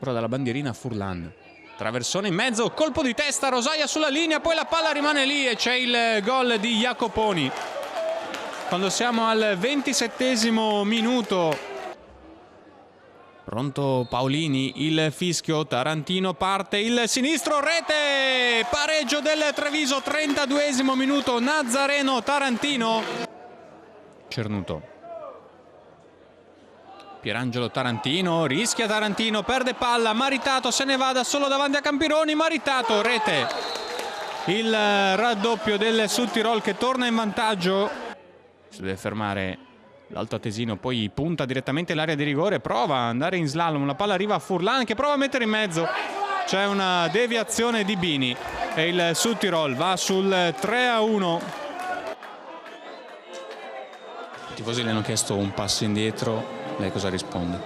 Però dalla bandierina Furlan. Traversone in mezzo, colpo di testa, Rosaia sulla linea, poi la palla rimane lì e c'è il gol di Jacoponi. Quando siamo al 27° minuto. Pronto Paolini, il fischio, Tarantino parte, il sinistro, rete! Pareggio del Treviso, 32° minuto, Nazareno, Tarantino. Cernuto. Pierangelo Tarantino, rischia Tarantino, perde palla, Maritato se ne va da solo davanti a Campironi, Maritato, rete. Il raddoppio del Südtirol che torna in vantaggio. Si deve fermare l'Alto Atesino, poi punta direttamente l'area di rigore, prova ad andare in slalom, la palla arriva a Furlan che prova a mettere in mezzo. C'è una deviazione di Bini e il Südtirol va sul 3-1. I tifosi le hanno chiesto un passo indietro. Lei cosa risponde?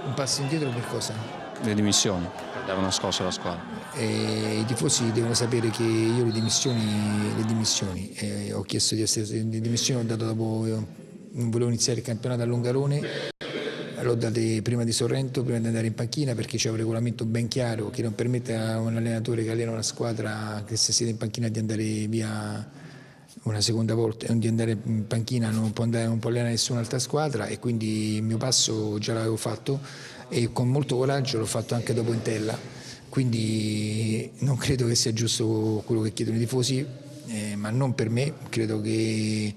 Un passo indietro per cosa? Le dimissioni, dare una scossa alla squadra. I tifosi devono sapere che io le dimissioni ho chiesto di essere le dimissioni, ho dato dopo, non volevo iniziare il campionato a Longarone, l'ho date prima di Sorrento, prima di andare in panchina, perché c'è un regolamento ben chiaro che non permette a un allenatore che allena una squadra che se siede in panchina di andare via una seconda volta, di andare in panchina, non può allenare nessun'altra squadra, e quindi il mio passo già l'avevo fatto e con molto coraggio l'ho fatto anche dopo Entella, quindi non credo che sia giusto quello che chiedono i tifosi, ma non per me. Credo che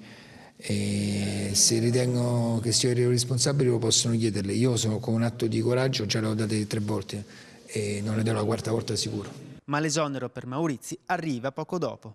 se ritengo che sia responsabile lo possono chiederle. Io sono con un atto di coraggio, già le ho date 3 volte e non le darò la 4ª volta sicuro. Ma l'esonero per Maurizi arriva poco dopo.